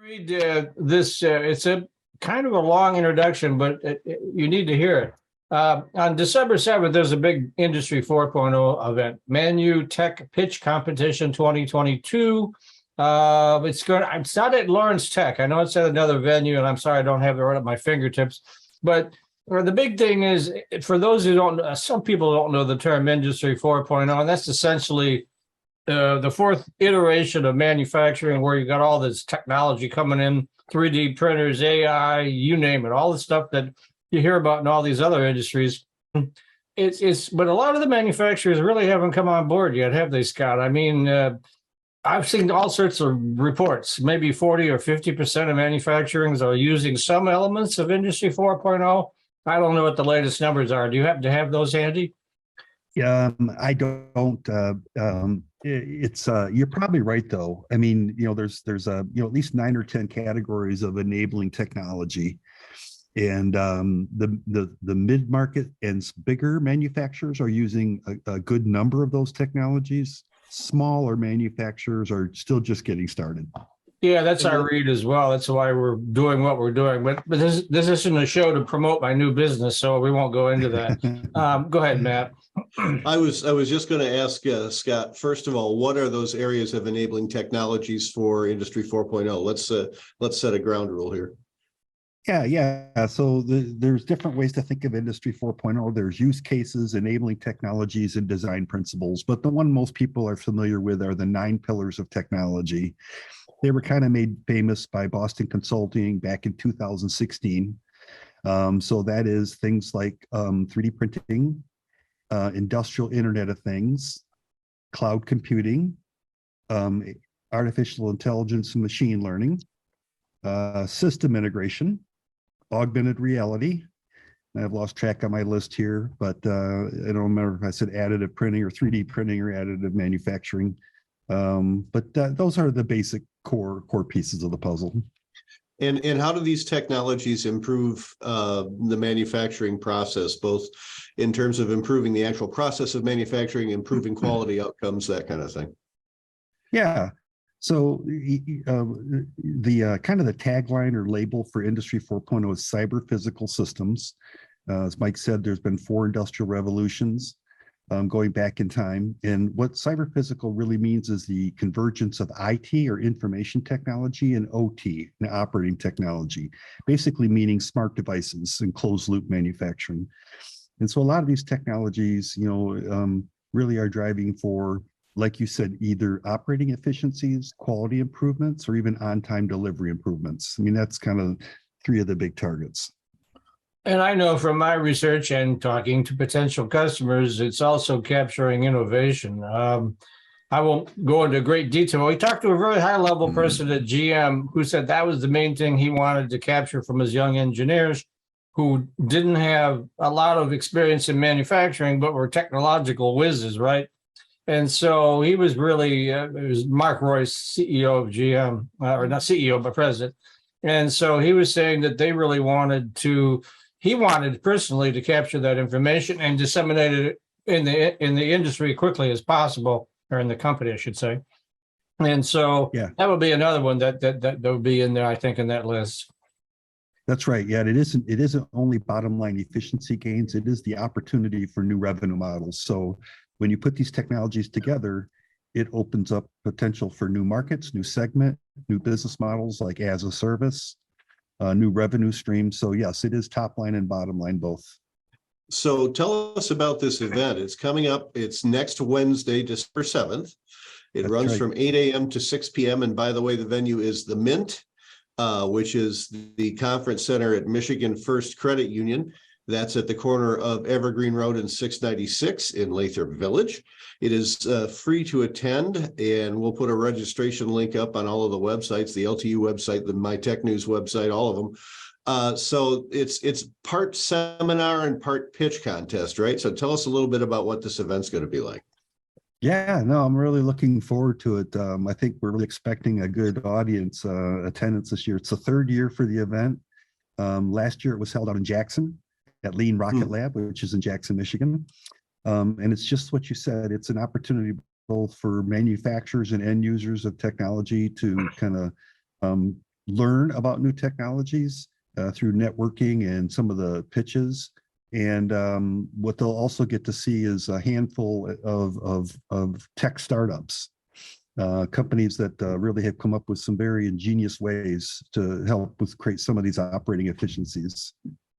Read this. It's a kind of a long introduction, but you need to hear it. On December 7th, there's a big Industry 4.0 event, Manu-Tech Pitch Competition 2022. It's not at Lawrence Tech. I know it's at another venue, and I'm sorry I don't have it right at my fingertips. But the big thing is, for those who don't, some people don't know the term Industry 4.0, and that's essentially the fourth iteration of manufacturing, where you got all this technology coming in, 3D printers, AI, you name it, all the stuff that you hear about in all these other industries. But a lot of the manufacturers really haven't come on board yet, have they, Scott? I mean, I've seen all sorts of reports. Maybe 40 or 50% of manufacturers are using some elements of Industry 4.0. I don't know what the latest numbers are. Do you happen to have those handy? I don't. You're probably right, though. I mean, there's at least 9 or 10 categories of enabling technology, and the mid market and bigger manufacturers are using a good number of those technologies. Smaller manufacturers are still just getting started. Yeah, that's our read as well. That's why we're doing what we're doing. But this isn't a show to promote my new business, so we won't go into that. Go ahead, Matt. I was just going to ask Scott, first of all, what are those areas of enabling technologies for Industry 4.0? Let's set a ground rule here. Yeah. So there's different ways to think of Industry 4.0. There's use cases, enabling technologies, and design principles. But the one most people are familiar with are the 9 pillars of technology. They were kind of made famous by Boston Consulting back in 2016. So that is things like 3D printing, industrial Internet of Things, cloud computing, artificial intelligence and machine learning, system integration, augmented reality. I've lost track of my list here, but I don't remember if I said additive printing or 3D printing or additive manufacturing. But those are the basic core pieces of the puzzle. And how do these technologies improve the manufacturing process, both in terms of improving the actual process of manufacturing, improving quality outcomes, that kind of thing? Yeah. So the kind of the tagline or label for Industry 4.0 is cyber physical systems. As Mike said, there's been 4 industrial revolutions going back in time. And what cyber physical really means is the convergence of IT, or information technology, and OT, and operating technology, basically meaning smart devices and closed loop manufacturing. And so a lot of these technologies, really are driving for, like you said, either operating efficiencies, quality improvements, or even on-time delivery improvements. I mean, that's kind of 3 of the big targets. And I know from my research and talking to potential customers, it's also capturing innovation. I won't go into great detail. We talked to a very high-level person at GM who said that was the main thing he wanted to capture from his young engineers who didn't have a lot of experience in manufacturing, but were technological whizzes, right? And so he was really, it was Mark Royce, CEO of GM, or not CEO, but president. And so he was saying that they really he wanted personally to capture that information and disseminate it in the industry quickly as possible, or in the company, I should say. And so that would be another one that would be in there, I think, in that list. That's right. Yeah, it isn't only bottom line efficiency gains, it is the opportunity for new revenue models. So when you put these technologies together, it opens up potential for new markets, new segment, new business models like as a service, new revenue streams. So yes, it is top line and bottom line both. So tell us about this event. It's coming up. It's next Wednesday, December 7th. It runs from 8 a.m. to 6 p.m. And by the way, the venue is the Mint, which is the conference center at Michigan First Credit Union. That's at the corner of Evergreen Road and 696 in Lathrop Village. It is free to attend, and we'll put a registration link up on all of the websites, the LTU website, the MITech News website, all of them. So it's part seminar and part pitch contest, right? So tell us a little bit about what this event's going to be like. Yeah, no, I'm really looking forward to it. I think we're really expecting a good audience attendance this year. It's the 3rd year for the event. Last year it was held out in Jackson at Lean Rocket Lab, which is in Jackson, Michigan. And it's just what you said. It's an opportunity both for manufacturers and end users of technology to kind of learn about new technologies through networking and some of the pitches. And what they'll also get to see is a handful of tech startups, companies that really have come up with some very ingenious ways to help with create some of these operating efficiencies.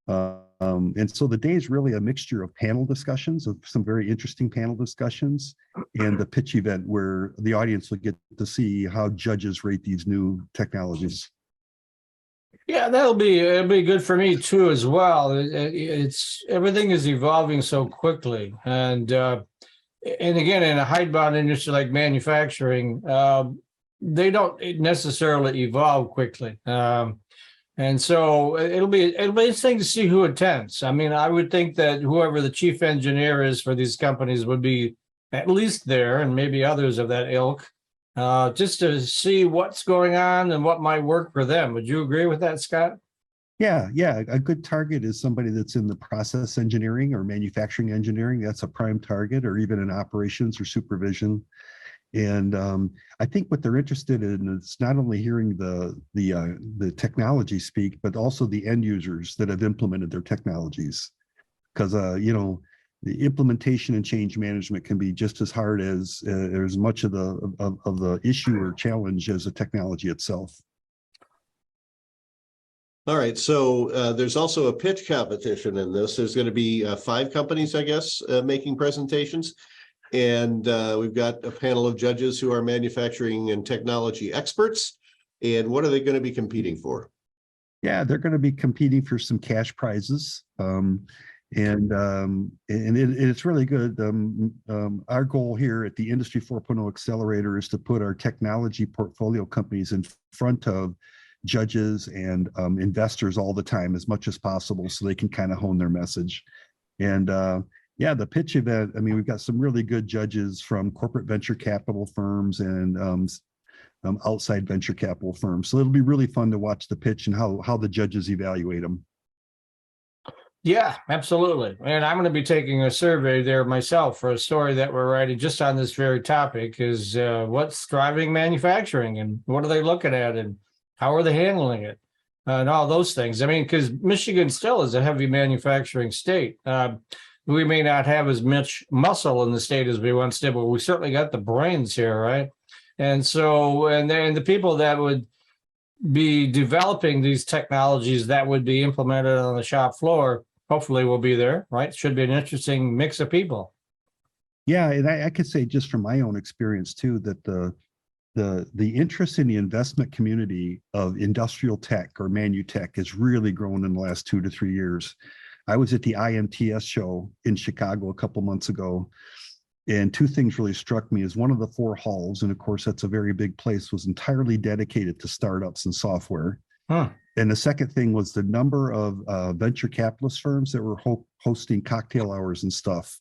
And so the day is really a mixture of panel discussions, of some very interesting panel discussions, and the pitch event where the audience will get to see how judges rate these new technologies. Yeah, it'll be good for me too as well. It's everything is evolving so quickly, and again, in a hidebound industry like manufacturing, they don't necessarily evolve quickly. And so it'll be interesting to see who attends. I mean, I would think that whoever the chief engineer is for these companies would be at least there, and maybe others of that ilk, just to see what's going on and what might work for them. Would you agree with that, Scott? Yeah. A good target is somebody that's in the process engineering or manufacturing engineering. That's a prime target, or even in operations or supervision. And I think what they're interested in is not only hearing the technology speak, but also the end users that have implemented their technologies. Because the implementation and change management can be just as hard as much of the issue or challenge as the technology itself. All right, so there's also a pitch competition in this. There's going to be 5 companies, I guess, making presentations. And we've got a panel of judges who are manufacturing and technology experts. And what are they going to be competing for? Yeah, they're going to be competing for some cash prizes. It's really good. Our goal here at the Industry 4.0 Accelerator is to put our technology portfolio companies in front of judges and investors all the time as much as possible, so they can kind of hone their message. And yeah, the pitch event, I mean, we've got some really good judges from corporate venture capital firms and outside venture capital firms. So it'll be really fun to watch the pitch and how the judges evaluate them. Yeah, absolutely. And I'm going to be taking a survey there myself for a story that we're writing just on this very topic, is what's driving manufacturing and what are they looking at and how are they handling it and all those things. I mean, because Michigan still is a heavy manufacturing state. We may not have as much muscle in the state as we once did, but we certainly got the brains here, right? And so, and the people that would be developing these technologies that would be implemented on the shop floor, hopefully will be there, right? Should be an interesting mix of people. Yeah, and I could say just from my own experience too, that the interest in the investment community of industrial tech or Manu-Tech has really grown in the last 2 to 3 years. I was at the IMTS show in Chicago a couple months ago, and 2 things really struck me. Is one of the 4 halls, and of course that's a very big place, was entirely dedicated to startups and software. And the second thing was the number of venture capitalist firms that were hosting cocktail hours and stuff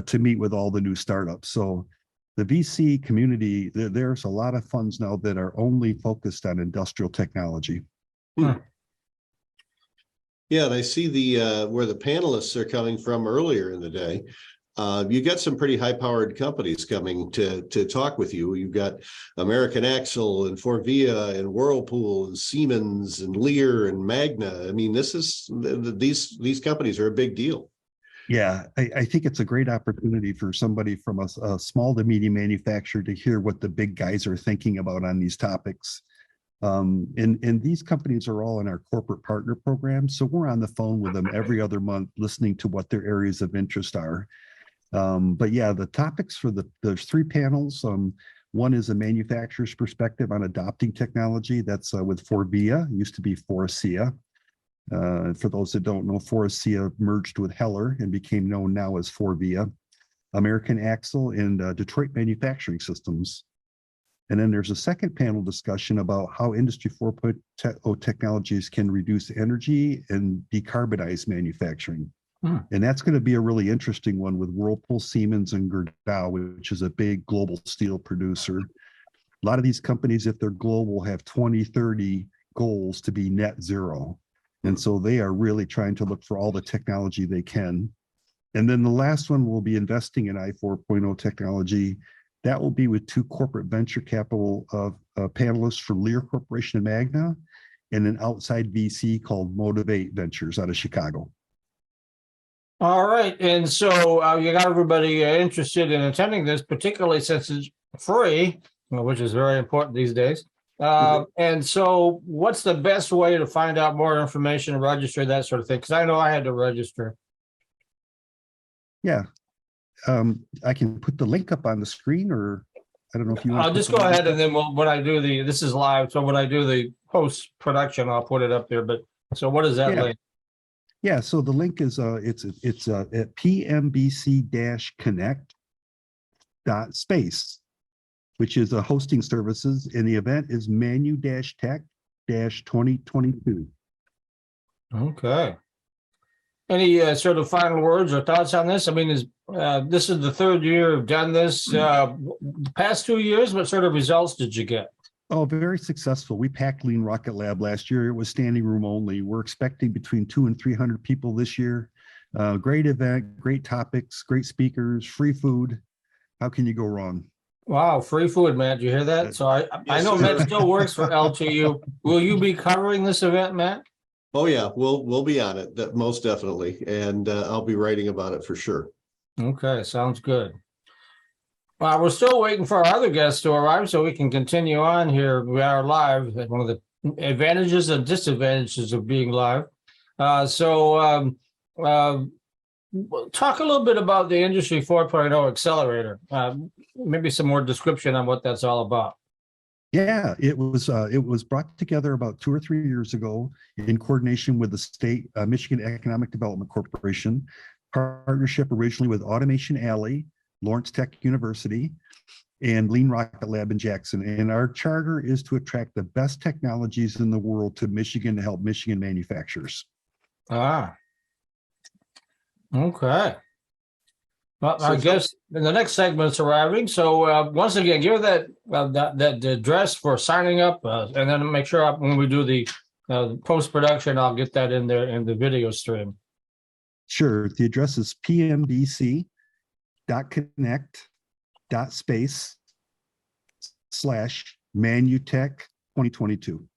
to meet with all the new startups. So the VC community, there's a lot of funds now that are only focused on industrial technology. Yeah, and I see the where the panelists are coming from earlier in the day. You got some pretty high-powered companies coming to talk with you. You've got American Axle and Forvia and Whirlpool and Siemens and Lear and Magna. I mean, this is these companies are a big deal. Yeah, I think it's a great opportunity for somebody from a small to medium manufacturer to hear what the big guys are thinking about on these topics. And these companies are all in our corporate partner program. So we're on the phone with them every other month, listening to what their areas of interest are. But yeah, the topics for there's 3 panels. One is a manufacturer's perspective on adopting technology. That's with Forvia, used to be Forcia. For those that don't know, Forcia merged with Heller and became known now as Forvia. American Axle and Detroit Manufacturing Systems. And then there's a second panel discussion about how Industry 4.0 technologies can reduce energy and decarbonize manufacturing. And that's going to be a really interesting one with Whirlpool, Siemens, and Gerdau, which is a big global steel producer. A lot of these companies, if they're global, have 2030 goals to be net zero. And so they are really trying to look for all the technology they can. And then the last one will be investing in I4.0 technology. That will be with 2 corporate venture capital panelists from Lear Corporation and Magna, and an outside VC called Motivate Ventures out of Chicago. All right. And so you got everybody interested in attending this, particularly since it's free, which is very important these days. And so what's the best way to find out more information, register, that sort of thing? Because I know I had to register. Yeah. I can put the link up on the screen, or I don't know if you want I'll just go ahead and then when I do this is live. So when I do the post production, I'll put it up there. But so what is that link? Yeah, so the link is it's at pmbc-connect.space, which is a hosting services, and the event is Manu-Tech 2022. Okay. Any sort of final words or thoughts on this? I mean, this is the third year you've done this. The past 2 years, what sort of results did you get? Oh, very successful. We packed Lean Rocket Lab last year. It was standing room only. We're expecting between 200 and 300 people this year. Great event, great topics, great speakers, free food. How can you go wrong? Wow, free food, Matt. Did you hear that? So I know Matt still works for LTU. Will you be covering this event, Matt? Oh yeah, we'll be on it, most definitely, and I'll be writing about it for sure. Okay, sounds good. Well, we're still waiting for our other guests to arrive so we can continue on here. We are live. One of the advantages and disadvantages of being live. Talk a little bit about the Industry 4.0 Accelerator. Maybe some more description on what that's all about. Yeah, it was brought together about 2 or 3 years ago in coordination with the state Michigan Economic Development Corporation, partnership originally with Automation Alley, Lawrence Tech University, and Lean Rocket Lab in Jackson. And our charter is to attract the best technologies in the world to Michigan to help Michigan manufacturers. Ah, okay. Well, I guess the next segment's arriving. So once again, give that address for signing up, and then make sure when we do the post-production, I'll get that in there in the video stream. Sure. The address is pmbc.connect.space/Manu-Tech 2022.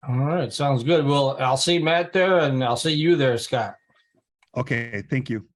All right. Sounds good. Well, I'll see Matt there, and I'll see you there, Scott. Okay. Thank you.